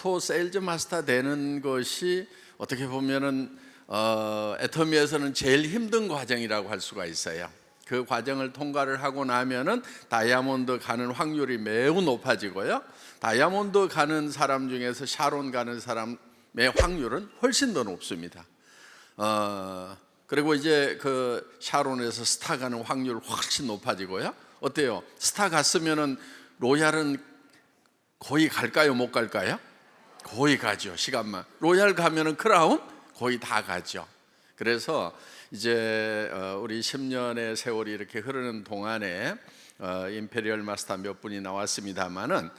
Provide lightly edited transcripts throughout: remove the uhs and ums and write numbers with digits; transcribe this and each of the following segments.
오토 세일즈 마스터 되는 것이 어떻게 보면은 애터미에서는 제일 힘든 과정이라고 할 수가 있어요. 그 과정을 통과를 하고 나면은 다이아몬드 가는 확률이 매우 높아지고요. 다이아몬드 가는 사람 중에서 샤론 가는 사람의 확률은 훨씬 더 높습니다. 그리고 이제 그 샤론에서 스타 가는 확률 훨씬 높아지고요. 어때요? 스타 갔으면은 로얄은 거의 갈까요? 못 갈까요? 거의 가죠. 시간만. 로얄 가면은 크라운 거의 다 가죠. 그래서 이제 우리 10년의 세월이 이렇게 흐르는 동안에 임페리얼 마스터 몇 분이 나왔습니다만은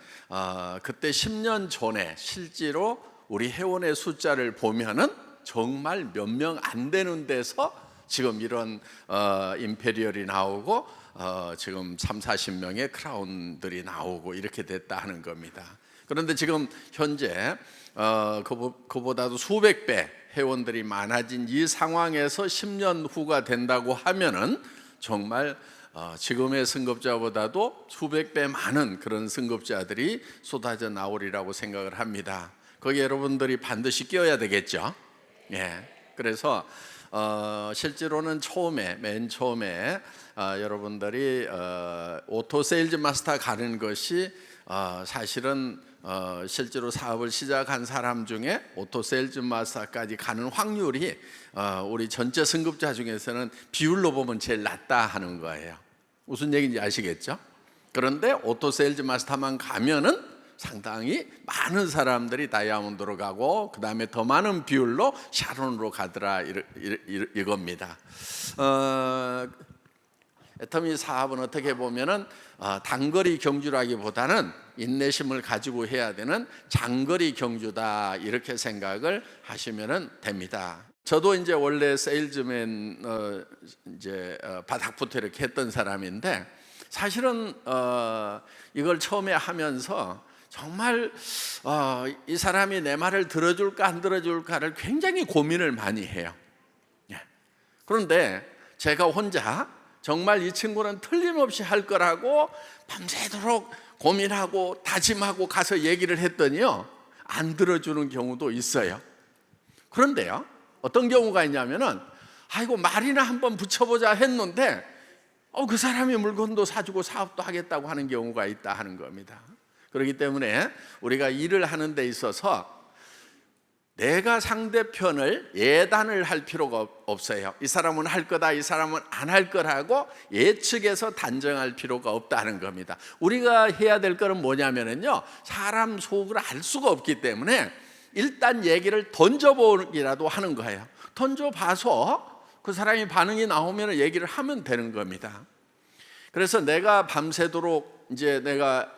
그때 10년 전에 실제로 우리 회원의 숫자를 보면은 정말 몇 명 안 되는 데서 지금 이런 임페리얼이 나오고 지금 30-40명의 크라운들이 나오고 이렇게 됐다 하는 겁니다. 그런데 지금 현재 그보다도 수백 배 회원들이 많아진 이 상황에서 10년 후가 된다고 하면은 정말 지금의 승급자보다도 수백 배 많은 그런 승급자들이 쏟아져 나오리라고 생각을 합니다. 거기에 여러분들이 반드시 끼어야 되겠죠. 예. 그래서 실제로는 맨 처음에 여러분들이 오토 세일즈 마스터 가는 것이 사실은 실제로 사업을 시작한 사람 중에 오토 세일즈 마스터까지 가는 확률이 우리 전체 승급자 중에서는 비율로 보면 제일 낮다 하는 거예요. 무슨 얘기인지 아시겠죠? 그런데 오토 세일즈 마스터만 가면은 상당히 많은 사람들이 다이아몬드로 가고 그 다음에 더 많은 비율로 샤론으로 가더라 이겁니다. 애터미 사업은 어떻게 보면은 단거리 경주라기보다는 인내심을 가지고 해야 되는 장거리 경주다 이렇게 생각을 하시면 됩니다. 저도 이제 원래 세일즈맨 바닥부터 이렇게 했던 사람인데 사실은 이걸 처음에 하면서 정말 이 사람이 내 말을 들어줄까 안 들어줄까를 굉장히 고민을 많이 해요. 그런데 제가 혼자 정말 이 친구는 틀림없이 할 거라고 밤새도록 고민하고 다짐하고 가서 얘기를 했더니요 안 들어주는 경우도 있어요. 그런데요 어떤 경우가 있냐면은 아이고 말이나 한번 붙여보자 했는데 그 사람이 물건도 사주고 사업도 하겠다고 하는 경우가 있다 하는 겁니다. 그렇기 때문에 우리가 일을 하는 데 있어서 내가 상대편을 예단을 할 필요가 없어요. 이 사람은 할 거다, 이 사람은 안 할 거라고 예측해서 단정할 필요가 없다는 겁니다. 우리가 해야 될 거는 뭐냐면요 사람 속을 알 수가 없기 때문에 일단 얘기를 던져보기라도 하는 거예요. 던져봐서 그 사람이 반응이 나오면 얘기를 하면 되는 겁니다. 그래서 내가 밤새도록 이제 내가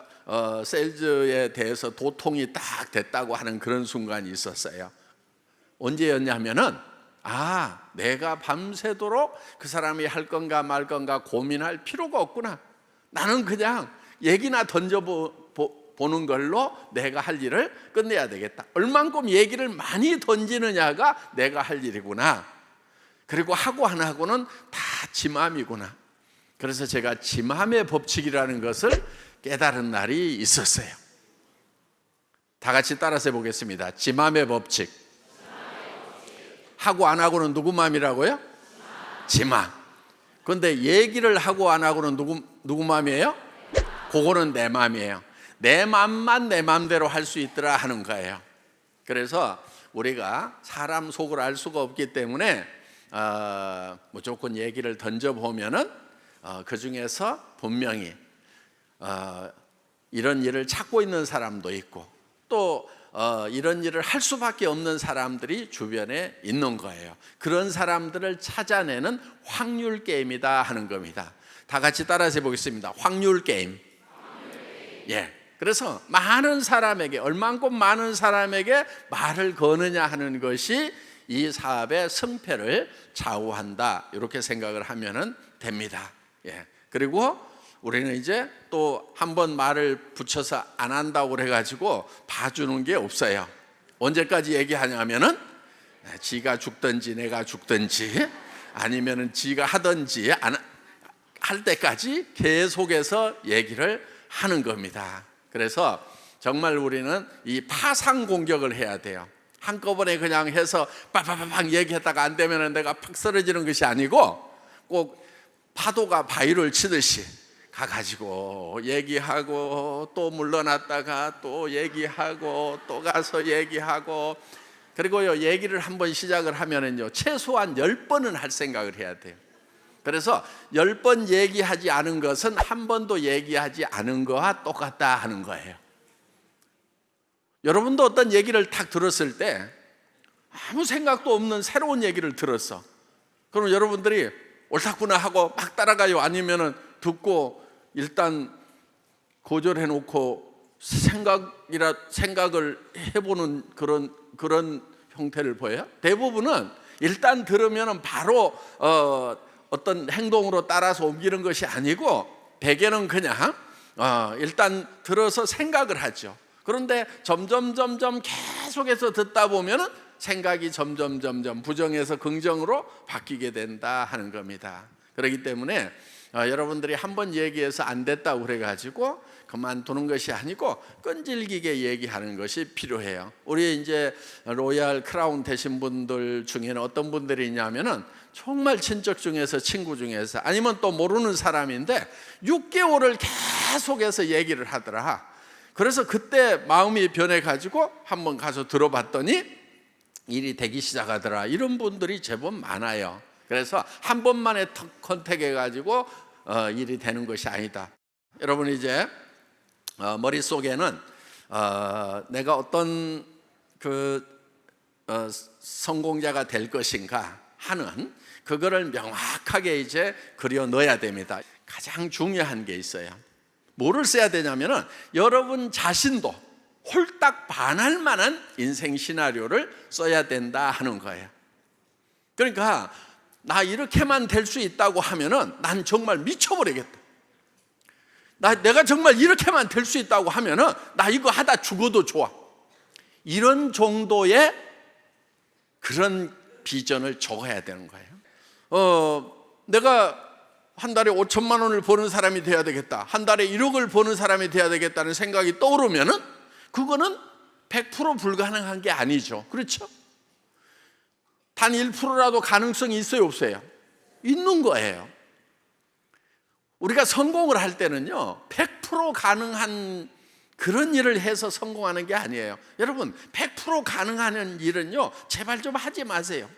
세일즈에 대해서 도통이 딱 됐다고 하는 그런 순간이 있었어요. 언제였냐면은 내가 밤새도록 그 사람이 할 건가 말 건가 고민할 필요가 없구나. 나는 그냥 얘기나 던져보는 걸로 내가 할 일을 끝내야 되겠다. 얼만큼 얘기를 많이 던지느냐가 내가 할 일이구나. 그리고 하고 안 하고는 다 지 마음이구나. 그래서 제가 지 마음의 법칙이라는 것을 깨달은 날이 있었어요. 다 같이 따라서 해보겠습니다. 지 마음의 법칙. 하고 안 하고는 누구 마음이라고요? 지 마음. 그런데 얘기를 하고 안 하고는 누구 마음이에요? 그거는 내 마음이에요. 내 마음만 내 마음대로 할 수 있더라 하는 거예요. 그래서 우리가 사람 속을 알 수가 없기 때문에 무조건 얘기를 던져보면은 그 중에서 분명히 이런 일을 찾고 있는 사람도 있고 또 이런 일을 할 수밖에 없는 사람들이 주변에 있는 거예요. 그런 사람들을 찾아내는 확률 게임이다 하는 겁니다. 다 같이 따라서 해보겠습니다. 확률 게임. 예. 그래서 많은 사람에게 얼만큼 많은 사람에게 말을 거느냐 하는 것이 이 사업의 승패를 좌우한다 이렇게 생각을 하면 됩니다. 예. 그리고 우리는 이제 또 한 번 말을 붙여서 안 한다고 그래가지고 봐주는 게 없어요. 언제까지 얘기하냐면은 지가 죽든지 내가 죽든지 아니면은 지가 하든지 안 할 때까지 계속해서 얘기를 하는 겁니다. 그래서 정말 우리는 이 파상 공격을 해야 돼요. 한꺼번에 그냥 해서 빠바바방 얘기하다가 안 되면 내가 팍 쓰러지는 것이 아니고 꼭 파도가 바위를 치듯이 가가지고 얘기하고 또 물러났다가 또 얘기하고 또 가서 얘기하고, 그리고요 얘기를 한번 시작을 하면은요 최소한 10번은 할 생각을 해야 돼요. 그래서 10번 얘기하지 않은 것은 한 번도 얘기하지 않은 거와 똑같다 하는 거예요. 여러분도 어떤 얘기를 딱 들었을 때 아무 생각도 없는 새로운 얘기를 들었어. 그럼 여러분들이 옳다구나 하고 막 따라가요? 아니면은 듣고 일단 고절해 놓고 생각을 해보는 그런 형태를 보여요? 대부분은 일단 들으면은 바로 어떤 행동으로 따라서 옮기는 것이 아니고 대개는 그냥 일단 들어서 생각을 하죠. 그런데 점점 계속해서 듣다 보면은 생각이 점점 부정에서 긍정으로 바뀌게 된다 하는 겁니다. 그렇기 때문에 여러분들이 한번 얘기해서 안 됐다고 그래가지고 그만두는 것이 아니고 끈질기게 얘기하는 것이 필요해요. 우리 이제 로얄 크라운 되신 분들 중에는 어떤 분들이 있냐면은 정말 친척 중에서 친구 중에서 아니면 또 모르는 사람인데 6개월을 계속해서 얘기를 하더라. 그래서 그때 마음이 변해가지고 한번 가서 들어봤더니 일이 되기 시작하더라. 이런 분들이 제법 많아요. 그래서 한 번만에 컨택해가지고 일이 되는 것이 아니다. 여러분 이제 머릿속에는 내가 어떤 성공자가 될 것인가 하는 그거를 명확하게 이제 그려 넣어야 됩니다. 가장 중요한 게 있어요. 뭐를 써야 되냐면은 여러분 자신도 홀딱 반할 만한 인생 시나리오를 써야 된다 하는 거예요. 그러니까 나 이렇게만 될 수 있다고 하면은 난 정말 미쳐버리겠다. 내가 정말 이렇게만 될 수 있다고 하면은 나 이거 하다 죽어도 좋아. 이런 정도의 그런 비전을 적어야 되는 거예요. 내가 한 달에 5천만 원을 버는 사람이 돼야 되겠다, 한 달에 1억을 버는 사람이 돼야 되겠다는 생각이 떠오르면은 그거는 100% 불가능한 게 아니죠. 그렇죠? 단 1%라도 가능성이 있어요, 없어요? 있는 거예요. 우리가 성공을 할 때는요 100% 가능한 그런 일을 해서 성공하는 게 아니에요. 여러분 100% 가능한 일은요 제발 좀 하지 마세요.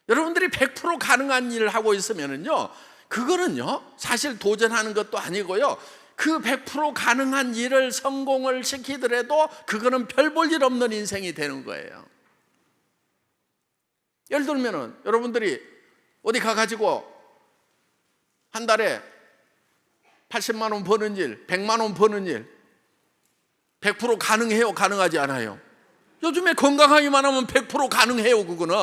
여러분들이 100% 가능한 일을 하고 있으면은요 그거는요 사실 도전하는 것도 아니고요, 그 100% 가능한 일을 성공을 시키더라도 그거는 별 볼 일 없는 인생이 되는 거예요. 예를 들면은 여러분들이 어디 가가지고 한 달에 80만 원 버는 일, 100만 원 버는 일 100% 가능해요? 가능하지 않아요? 요즘에 건강하기만 하면 100% 가능해요, 그거는.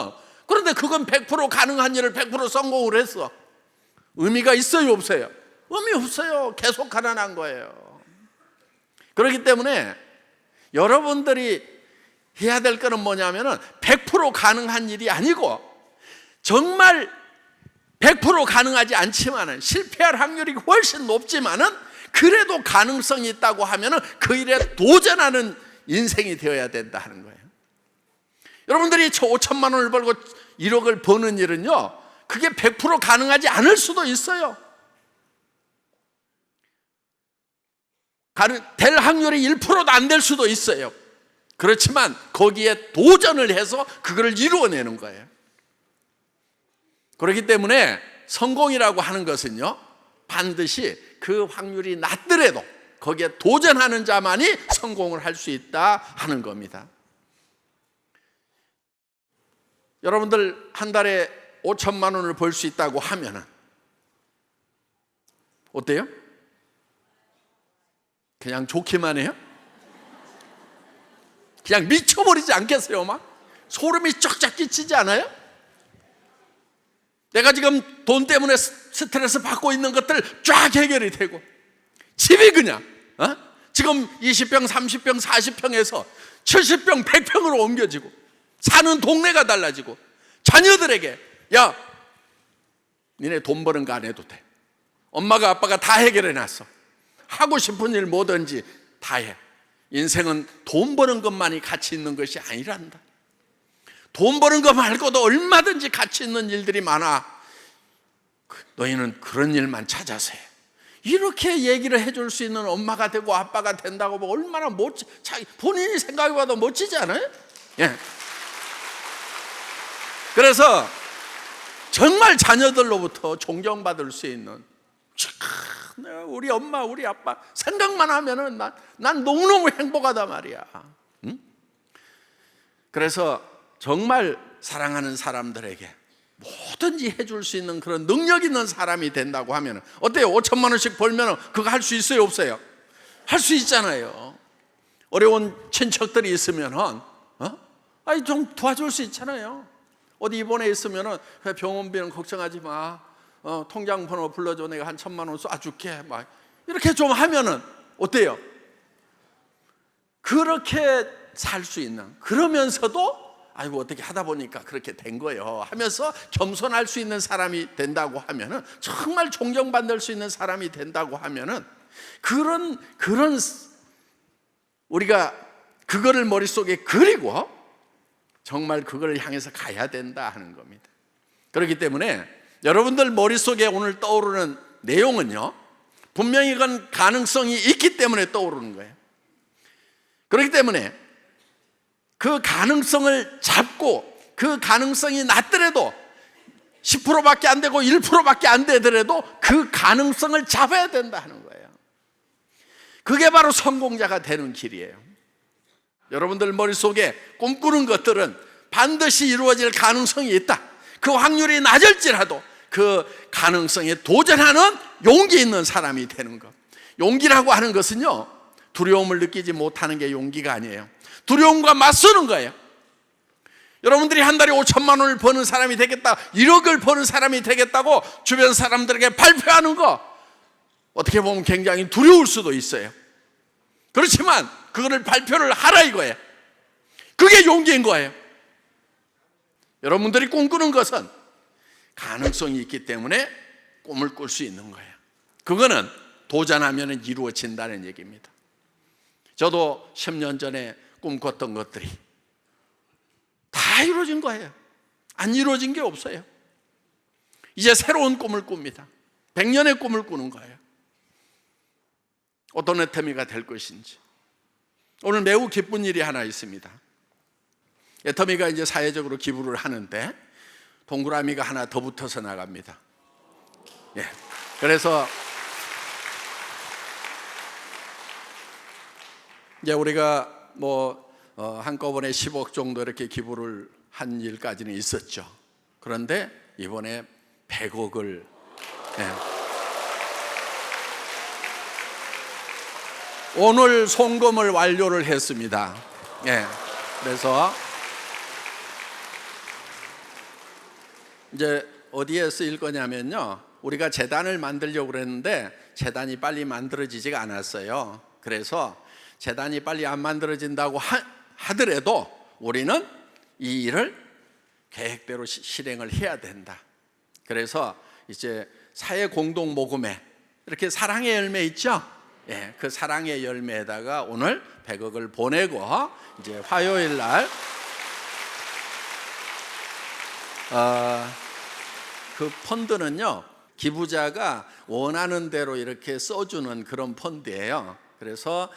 그런데 그건 100% 가능한 일을 100% 성공을 했어. 의미가 있어요, 없어요? 의미 없어요. 계속 가난한 거예요. 그렇기 때문에 여러분들이 해야 될 거는 뭐냐면은 100% 가능한 일이 아니고 정말 100% 가능하지 않지만은 실패할 확률이 훨씬 높지만은 그래도 가능성이 있다고 하면은 그 일에 도전하는 인생이 되어야 된다 하는 거예요. 여러분들이 5천만 원을 벌고 1억을 버는 일은요 그게 100% 가능하지 않을 수도 있어요. 될 확률이 1%도 안 될 수도 있어요. 그렇지만 거기에 도전을 해서 그걸 이루어내는 거예요. 그렇기 때문에 성공이라고 하는 것은요 반드시 그 확률이 낮더라도 거기에 도전하는 자만이 성공을 할 수 있다 하는 겁니다. 여러분들 한 달에 5천만 원을 벌 수 있다고 하면은 어때요? 그냥 좋기만 해요? 그냥 미쳐버리지 않겠어요? 막 소름이 쫙쫙 끼치지 않아요? 내가 지금 돈 때문에 스트레스 받고 있는 것들 쫙 해결이 되고, 집이 그냥 지금 20평, 30평, 40평에서 70평, 100평으로 옮겨지고, 사는 동네가 달라지고, 자녀들에게 야 니네 돈 버는 거 안 해도 돼, 엄마가 아빠가 다 해결해 놨어, 하고 싶은 일 뭐든지 다 해, 인생은 돈 버는 것만이 가치 있는 것이 아니란다. 돈 버는 것 말고도 얼마든지 가치 있는 일들이 많아. 너희는 그런 일만 찾아서 해. 이렇게 얘기를 해줄 수 있는 엄마가 되고 아빠가 된다고 뭐 얼마나 본인이 생각해봐도 멋지지 않아요? 예. 그래서 정말 자녀들로부터 존경받을 수 있는, 우리 엄마 우리 아빠 생각만 하면은 난 너무너무 행복하다 말이야. 응? 그래서 정말 사랑하는 사람들에게 뭐든지 해줄 수 있는 그런 능력 있는 사람이 된다고 하면 어때요? 5천만 원씩 벌면 그거 할 수 있어요 없어요? 할 수 있잖아요. 어려운 친척들이 있으면 좀 도와줄 수 있잖아요. 어디 입원해 있으면 병원비는 걱정하지 마, 통장 번호 불러줘, 내가 한 1,000만 원 쏴줄게, 막 이렇게 좀 하면은 어때요? 그렇게 살 수 있는, 그러면서도 아이고 어떻게 하다 보니까 그렇게 된 거예요 하면서 겸손할 수 있는 사람이 된다고 하면은, 정말 존경받을 수 있는 사람이 된다고 하면은, 그런 우리가 그거를 머릿속에 그리고 정말 그걸 향해서 가야 된다 하는 겁니다. 그렇기 때문에 여러분들 머릿속에 오늘 떠오르는 내용은요, 분명히 그건 가능성이 있기 때문에 떠오르는 거예요. 그렇기 때문에 그 가능성을 잡고, 그 가능성이 낮더라도 10%밖에 안 되고 1%밖에 안 되더라도 그 가능성을 잡아야 된다 하는 거예요. 그게 바로 성공자가 되는 길이에요. 여러분들 머릿속에 꿈꾸는 것들은 반드시 이루어질 가능성이 있다. 그 확률이 낮을지라도 그 가능성에 도전하는 용기 있는 사람이 되는 것. 용기라고 하는 것은요, 두려움을 느끼지 못하는 게 용기가 아니에요. 두려움과 맞서는 거예요. 여러분들이 한 달에 5천만 원을 버는 사람이 되겠다, 1억을 버는 사람이 되겠다고 주변 사람들에게 발표하는 거, 어떻게 보면 굉장히 두려울 수도 있어요. 그렇지만 그거를 발표를 하라 이거예요. 그게 용기인 거예요. 여러분들이 꿈꾸는 것은 가능성이 있기 때문에 꿈을 꿀 수 있는 거예요. 그거는 도전하면 이루어진다는 얘기입니다. 저도 10년 전에 꿈꿨던 것들이 다 이루어진 거예요. 안 이루어진 게 없어요. 이제 새로운 꿈을 꿉니다. 100년의 꿈을 꾸는 거예요. 어떤 애터미가 될 것인지. 오늘 매우 기쁜 일이 하나 있습니다. 애터미가 이제 사회적으로 기부를 하는데 동그라미가 하나 더 붙어서 나갑니다. 예. 그래서 이제 우리가 한꺼번에 10억 정도 이렇게 기부를 한 일까지는 있었죠. 그런데 이번에 100억을 오늘 송금을 완료를 했습니다. 그래서 이제 어디에 쓰일 거냐면요, 우리가 재단을 만들려고 그랬는데 재단이 빨리 만들어지지가 않았어요. 그래서 재단이 빨리 안 만들어진다고 하더라도 우리는 이 일을 계획대로 실행을 해야 된다. 그래서 이제 사회 공동 모금회, 이렇게 사랑의 열매 있죠? 그 사랑의 열매에다가 오늘 100억을 보내고 이제 화요일 날 그 펀드는요, 기부자가 원하는 대로 이렇게 써주는 그런 펀드예요. 그래서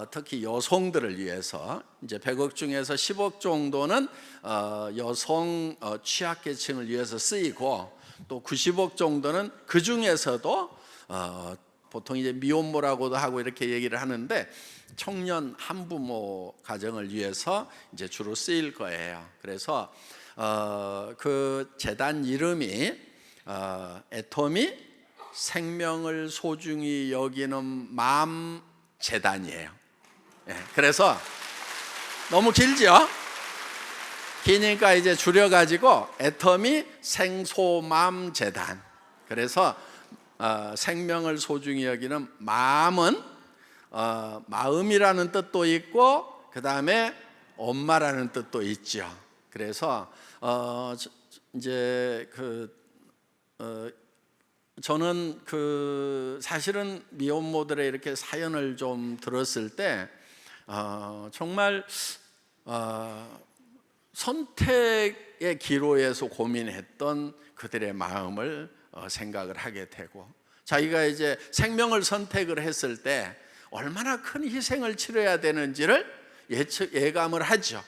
특히 여성들을 위해서 이제 100억 중에서 10억 정도는 여성 취약계층을 위해서 쓰이고, 또 90억 정도는 그 중에서도 보통 이제 미혼모라고도 하고 이렇게 얘기를 하는데 청년 한부모 가정을 위해서 이제 주로 쓰일 거예요. 그래서 그 재단 이름이 애터미 생명을 소중히 여기는 마음 재단이에요. 그래서 너무 길죠? 기니까 이제 줄여가지고 애터미 생소맘 재단. 그래서 생명을 소중히 여기는 마음은 마음이라는 뜻도 있고, 그 다음에 엄마라는 뜻도 있죠. 그래서 이제 저는 사실은 미혼모들의 이렇게 사연을 좀 들었을 때 정말 선택의 기로에서 고민했던 그들의 마음을 생각을 하게 되고, 자기가 이제 생명을 선택을 했을 때 얼마나 큰 희생을 치러야 되는지를 예감을 하죠.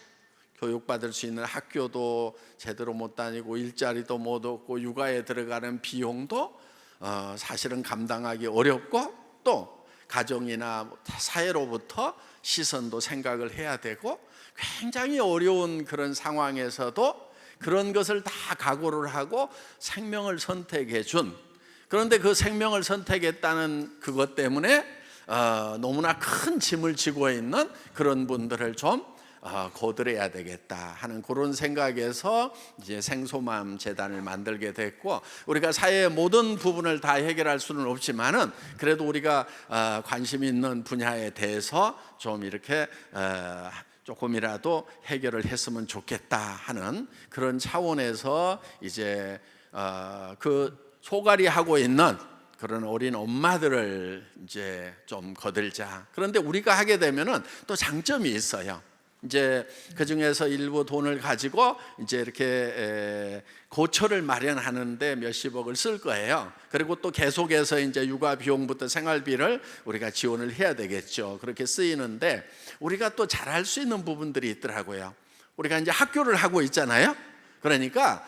교육받을 수 있는 학교도 제대로 못 다니고 일자리도 못 얻고 육아에 들어가는 비용도 사실은 감당하기 어렵고, 또 가정이나 사회로부터 시선도 생각을 해야 되고, 굉장히 어려운 그런 상황에서도 그런 것을 다 각오를 하고 생명을 선택해 준, 그런데 그 생명을 선택했다는 그것 때문에 너무나 큰 짐을 지고 있는 그런 분들을 좀 거들어야 되겠다 하는 그런 생각에서 이제 생소맘 재단을 만들게 됐고, 우리가 사회의 모든 부분을 다 해결할 수는 없지만은 그래도 우리가 관심 있는 분야에 대해서 좀 이렇게 조금이라도 해결을 했으면 좋겠다 하는 그런 차원에서 이제 그 소갈이 하고 있는 그런 어린 엄마들을 이제 좀 거들자. 그런데 우리가 하게 되면은 또 장점이 있어요. 이제 그 중에서 일부 돈을 가지고 이제 이렇게 고초를 마련하는데 몇십억을 쓸 거예요. 그리고 또 계속해서 이제 육아 비용부터 생활비를 우리가 지원을 해야 되겠죠. 그렇게 쓰이는데 우리가 또 잘할 수 있는 부분들이 있더라고요. 우리가 이제 학교를 하고 있잖아요. 그러니까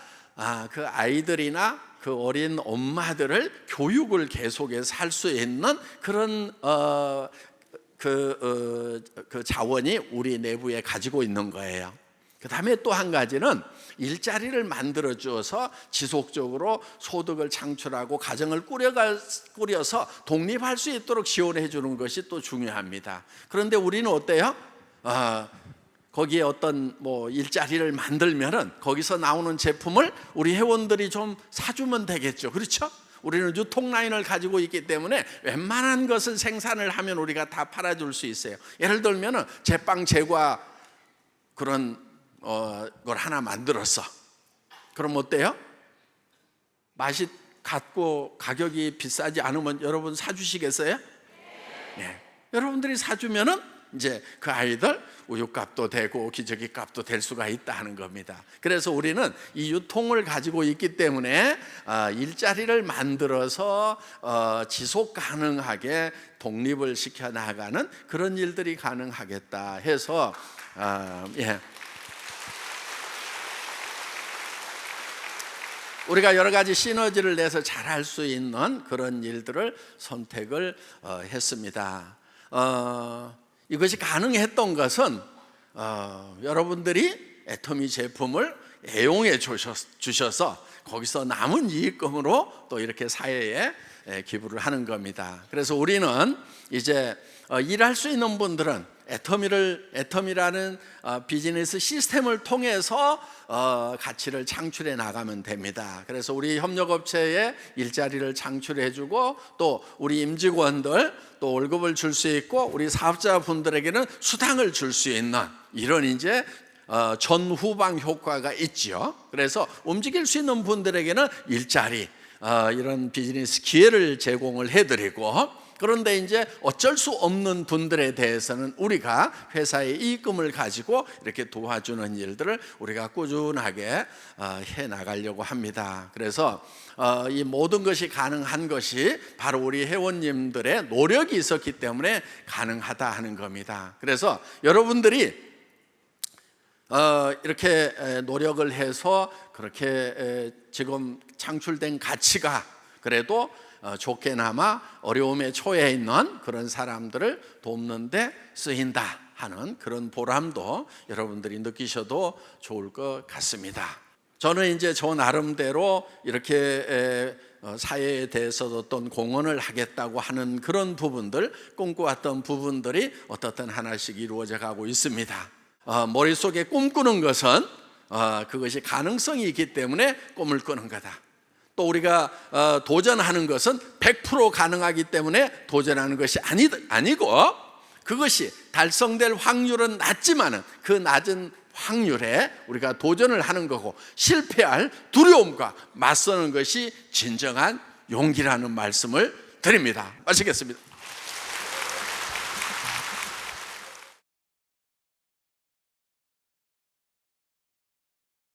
그 아이들이나 그 어린 엄마들을 교육을 계속해서 할 수 있는 그런 그 자원이 우리 내부에 가지고 있는 거예요. 그 다음에 또 한 가지는 일자리를 만들어 주어서 지속적으로 소득을 창출하고 가정을 꾸려서 독립할 수 있도록 지원해 주는 것이 또 중요합니다. 그런데 우리는 어때요? 거기에 어떤 일자리를 만들면은 거기서 나오는 제품을 우리 회원들이 좀 사주면 되겠죠. 그렇죠? 우리는 유통 라인을 가지고 있기 때문에 웬만한 것을 생산을 하면 우리가 다 팔아줄 수 있어요. 예를 들면은 제빵 제과 그런 걸 하나 만들었어. 그럼 어때요? 맛이 같고 가격이 비싸지 않으면 여러분 사주시겠어요? 네. 여러분들이 사주면은 이제 그 아이들 우유값도 되고 기저귀 값도 될 수가 있다 하는 겁니다. 그래서 우리는 이 유통을 가지고 있기 때문에 일자리를 만들어서 지속 가능하게 독립을 시켜 나가는 그런 일들이 가능하겠다 해서 우리가 여러 가지 시너지를 내서 잘할 수 있는 그런 일들을 선택을 했습니다. 이것이 가능했던 것은 여러분들이 애터미 제품을 애용해 주셔서 거기서 남은 이익금으로 또 이렇게 사회에 기부를 하는 겁니다. 그래서 우리는 이제 일할 수 있는 분들은 애터미라는 비즈니스 시스템을 통해서 가치를 창출해 나가면 됩니다. 그래서 우리 협력업체에 일자리를 창출해 주고, 또 우리 임직원들 또 월급을 줄 수 있고, 우리 사업자분들에게는 수당을 줄 수 있는 이런 이제 전후방 효과가 있죠. 그래서 움직일 수 있는 분들에게는 일자리, 이런 비즈니스 기회를 제공을 해드리고, 그런데 이제 어쩔 수 없는 분들에 대해서는 우리가 회사의 이익금을 가지고 이렇게 도와주는 일들을 우리가 꾸준하게 해 나가려고 합니다. 그래서 이 모든 것이 가능한 것이 바로 우리 회원님들의 노력이 있었기 때문에 가능하다 하는 겁니다. 그래서 여러분들이 이렇게 노력을 해서 그렇게 지금 창출된 가치가 그래도 좋게나마 어려움에 처해 있는 그런 사람들을 돕는 데 쓰인다 하는 그런 보람도 여러분들이 느끼셔도 좋을 것 같습니다. 저는 이제 저 나름대로 이렇게 사회에 대해서도 어떤 공헌을 하겠다고 하는 그런 부분들, 꿈꿔왔던 부분들이 어떻든 하나씩 이루어져 가고 있습니다. 머릿속에 꿈꾸는 것은 그것이 가능성이 있기 때문에 꿈을 꾸는 거다. 또 우리가 도전하는 것은 100% 가능하기 때문에 도전하는 것이 아니고, 그것이 달성될 확률은 낮지만 그 낮은 확률에 우리가 도전을 하는 거고, 실패할 두려움과 맞서는 것이 진정한 용기라는 말씀을 드립니다. 마치겠습니다.